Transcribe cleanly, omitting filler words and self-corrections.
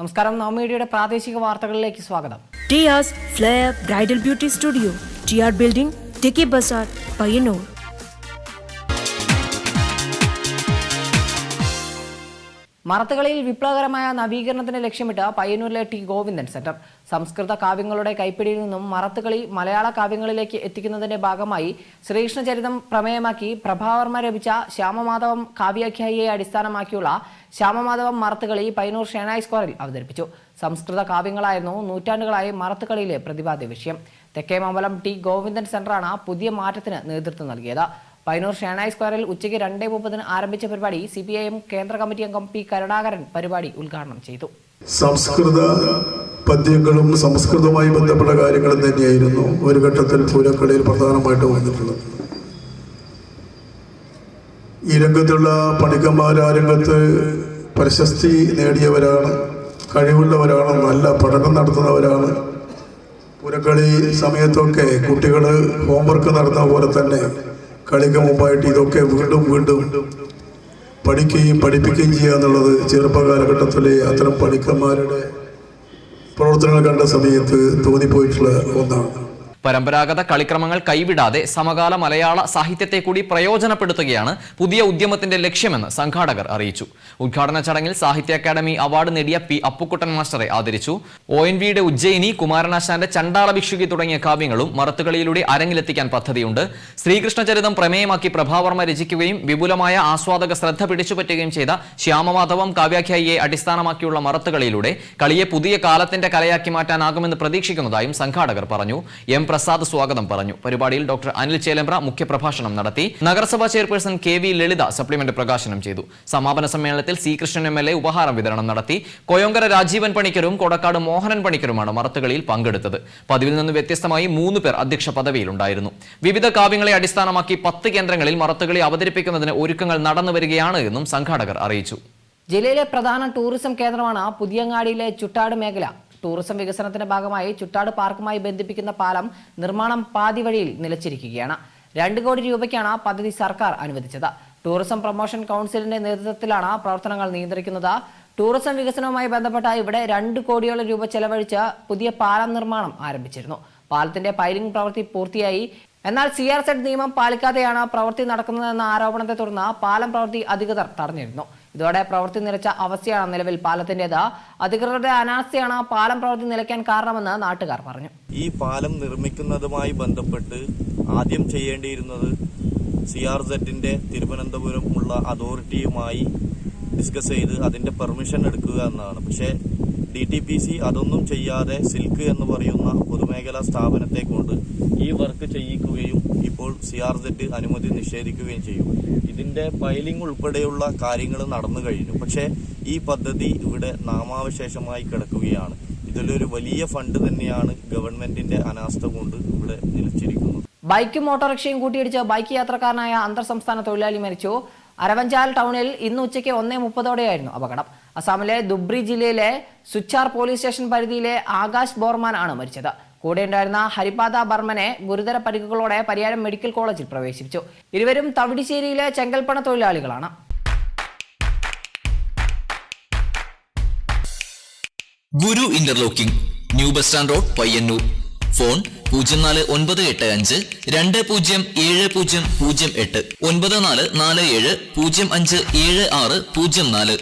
നമസ്കാരം, നവമീഡിയയുടെ പ്രാദേശിക വാർത്തകളിലേക്ക് സ്വാഗതം. Tiyas flair bridal beauty studio, TR building, Tikki Bazaar, Payyanur. മറത്തുകളിയിൽ വിപ്ലവകരമായ നവീകരണത്തിന് ലക്ഷ്യമിട്ട് പയ്യന്നൂരിലെ ടി ഗോവിന്ദൻ സെന്റർ സംസ്കൃത കാവ്യങ്ങളുടെ കൈപ്പിടിയിൽ നിന്നും മറത്തുകളി മലയാള കാവ്യങ്ങളിലേക്ക് എത്തിക്കുന്നതിന്റെ ഭാഗമായി ശ്രീകൃഷ്ണചരിതം പ്രമേയമാക്കി പ്രഭാവർമ്മ രചിച്ച ശ്യാമമാധവം കാവ്യാഖ്യായിയെ അടിസ്ഥാനമാക്കിയുള്ള ശ്യാമമാധവം മറത്തുകളി പയ്യന്നൂർ ഷേനായി സ്ക്വയറിൽ അവതരിപ്പിച്ചു. സംസ്കൃത കാവ്യങ്ങളായിരുന്നു നൂറ്റാണ്ടുകളായി മറത്തുകളിയിലെ പ്രതിപാദ്യ വിഷയം. തെക്കേമംഗലം ടി ഗോവിന്ദൻ സെന്ററാണ് പുതിയ മാറ്റത്തിന് നേതൃത്വം നൽകിയത്. പയ്യന്നൂർ ഷേനായി സ്ക്വയറിൽ ഉച്ചയ്ക്ക് 2:30 ആരംഭിച്ച പരിപാടി CPIM കേന്ദ്ര കമ്മിറ്റി അംഗം പി കരുണാകരൻ പരിപാടി ഉദ്ഘാടനം ചെയ്തു. സംസ്കൃത പദ്യങ്ങളും സംസ്കൃതവുമായി ബന്ധപ്പെട്ട കാര്യങ്ങളും തന്നെയായിരുന്നു ഒരു ഘട്ടത്തിൽ പൂരക്കളിയിൽ പ്രധാനമായിട്ട് വന്നിട്ടുള്ളത്. ഈ രംഗത്തുള്ള പണിക്കന്മാർ ആ രംഗത്ത് പ്രശസ്തി നേടിയവരാണ്, കഴിവുള്ളവരാണ്, നല്ല പഠനം നടത്തുന്നവരാണ്. പൂരക്കളി സമയത്തൊക്കെ കുട്ടികൾ ഹോംവർക്ക് നടത്തുന്ന പോലെ തന്നെ കളിക്ക് മുമ്പായിട്ട് ഇതൊക്കെ വീണ്ടും പഠിപ്പിക്കുകയും ചെയ്യുക എന്നുള്ളത് ചെറുപ്പകാലഘട്ടത്തിലെ അത്തരം പണിക്കന്മാരുടെ പ്രവർത്തനങ്ങൾ കണ്ട സമയത്ത് തോന്നിപ്പോയിട്ടുള്ള ഒന്നാണ്. പരമ്പരാഗത കളിക്രമങ്ങൾ കൈവിടാതെ സമകാല മലയാള സാഹിത്യത്തെ കൂടി പ്രയോജനപ്പെടുത്തുകയാണ് പുതിയ ഉദ്യമത്തിന്റെ ലക്ഷ്യമെന്ന് സംഘാടകർ അറിയിച്ചു. ഉദ്ഘാടന ചടങ്ങിൽ സാഹിത്യ അക്കാദമി അവാർഡ് നേടിയ പി അപ്പുക്കുട്ടൻ മാസ്റ്ററെ ആദരിച്ചു. ONVയുടെ ഉജ്ജയിനി, കുമാരനാശാന്റെ ചണ്ടാള ഭിക്ഷുകി തുടങ്ങിയ കാവ്യങ്ങളും മറത്തുകളിയിലൂടെ അരങ്ങിലെത്തിക്കാൻ പദ്ധതിയുണ്ട്. ശ്രീകൃഷ്ണചരിതം പ്രമേയമാക്കി പ്രഭാവർമ്മ രചിക്കുകയും വിപുലമായ ആസ്വാദക ശ്രദ്ധ പിടിച്ചുപറ്റുകയും ചെയ്ത ശ്യാമമാധവം കാവ്യാഖ്യായിയെ അടിസ്ഥാനമാക്കിയുള്ള മറത്തുകളിയിലൂടെ കളിയെ പുതിയ കാലത്തിന്റെ കലയാക്കി മാറ്റാനാകുമെന്ന് പ്രതീക്ഷിക്കുന്നതായും സംഘാടകർ പറഞ്ഞു. എം പ്രസാദ് സ്വാഗതം പറഞ്ഞു. പരിപാടിയിൽ ഡോക്ടർ അനിൽ ചേലമ്പ്ര മുഖ്യപ്രഭാഷണം നടത്തി. നഗരസഭാ ചെയർപേഴ്സൺ KV ലളിത സപ്ലിമെന്റ് പ്രകാശനം ചെയ്തു. സമാപന സമ്മേളനത്തിൽ C കൃഷ്ണൻ MLA ഉപഹാരം വിതരണം നടത്തി. കൊയോങ്കര രാജീവൻ പണിക്കരും കൊടക്കാട് മോഹനൻ പണിക്കരുമാണ് മറത്തുകളിയിൽ പങ്കെടുത്തത്. പതിവിൽ നിന്ന് വ്യത്യസ്തമായി 3 പേർ അധ്യക്ഷ പദവിയിലുണ്ടായിരുന്നു. വിവിധ കാവ്യങ്ങളെ അടിസ്ഥാനമാക്കി 10 കേന്ദ്രങ്ങളിൽ മറത്തുകളി അവതരിപ്പിക്കുന്നതിന് ഒരുക്കങ്ങൾ നടന്നുവരികയാണ് എന്നും സംഘാടകർ അറിയിച്ചു. ജില്ലയിലെ പ്രധാന ടൂറിസം കേന്ദ്രമാണ് പുതിയങ്ങാടിയിലെ ചുട്ടാട് മേഖല. ടൂറിസം വികസനത്തിന്റെ ഭാഗമായി ചുട്ടാട് പാർക്കുമായി ബന്ധിപ്പിക്കുന്ന പാലം നിർമ്മാണം പാതി വഴിയിൽ നിലച്ചിരിക്കുകയാണ്. 2 കോടി രൂപയ്ക്കാണ് പദ്ധതി സർക്കാർ അനുവദിച്ചത്. ടൂറിസം പ്രൊമോഷൻ കൗൺസിലിന്റെ നേതൃത്വത്തിലാണ് പ്രവർത്തനങ്ങൾ നിയന്ത്രിക്കുന്നത്. ടൂറിസം വികസനവുമായി ബന്ധപ്പെട്ട ഇവിടെ 2 കോടിയോളം രൂപ ചെലവഴിച്ച് പുതിയ പാലം നിർമ്മാണം ആരംഭിച്ചിരുന്നു. പാലത്തിന്റെ പൈലിംഗ് പ്രവൃത്തി പൂർത്തിയായി. എന്നാൽ CRZ നിയമം പാലിക്കാതെയാണ് പ്രവൃത്തി നടക്കുന്നതെന്ന ആരോപണത്തെ തുടർന്ന് പാലം പ്രവൃത്തി അധികൃതർ തടഞ്ഞിരുന്നു. ഇതോടെ പ്രവൃത്തി നിലച്ച അവസ്ഥയാണ് നിലവിൽ പാലത്തിന്റേത്. അധികൃതരുടെ അനാസ്ഥയാണ് പാലം പ്രവൃത്തി നിലയ്ക്കാൻ കാരണമെന്ന് നാട്ടുകാർ പറഞ്ഞു. ഈ പാലം നിർമ്മിക്കുന്നതുമായി ബന്ധപ്പെട്ട് ആദ്യം ചെയ്യേണ്ടിയിരുന്നത് CRZന്റെ തിരുവനന്തപുരമുള്ള അതോറിറ്റിയുമായി ഡിസ്കസ് ചെയ്ത് അതിന്റെ പെർമിഷൻ എടുക്കുക എന്നതാണ്. പക്ഷേ DTPC അതൊന്നും ചെയ്യാതെ സിൽക്ക് എന്ന് പറയുന്ന പൊതുമേഖലാ സ്ഥാപനത്തെ കൊണ്ട് ഈ വർക്ക് ചെയ്യിക്കുകയും ഇപ്പോൾ CRZ അനുമതി നിഷേധിക്കുകയും ചെയ്യും. ഇതിന്റെ ഫയലിംഗ് ഉൾപ്പെടെയുള്ള കാര്യങ്ങൾ നടന്നു കഴിഞ്ഞു. പക്ഷേ ഈ പദ്ധതി ഇവിടെ നാമാവശേഷമായി കിടക്കുകയാണ്. ഇതിലൊരു വലിയ ഫണ്ട് തന്നെയാണ് ഗവൺമെന്റിന്റെ അനാസ്ഥ കൊണ്ട് ഇവിടെ നിലച്ചിരിക്കുന്നത്. ബൈക്കും ഓട്ടോറിക്ഷയും കൂട്ടിയിടിച്ച് ബൈക്ക് യാത്രക്കാരനായ അന്തർ സംസ്ഥാന തൊഴിലാളി മരിച്ചു. അരവഞ്ചാൽ ടൗണിൽ ഇന്ന് ഉച്ചയ്ക്ക് 1:30 അപകടം. അസാമിലെ ദുബ്രി ജില്ലയിലെ സുച്ചാർ പോലീസ് സ്റ്റേഷൻ പരിധിയിലെ ആകാശ് ബോർമാൻ ആണ് മരിച്ചത്. കൂടെയുണ്ടായിരുന്ന ഹരിപാദ ബർമനെ ഗുരുതര പരിക്കുകളോടെ പരിയാരം മെഡിക്കൽ കോളേജിൽ പ്രവേശിപ്പിച്ചു. ഇരുവരും തവിടിശ്ശേരിയിലെ ചെങ്കൽപ്പണ തൊഴിലാളികളാണ്. Guru interlocking, new bus stand road, Payyanur. Phone 049852070008 9447057604.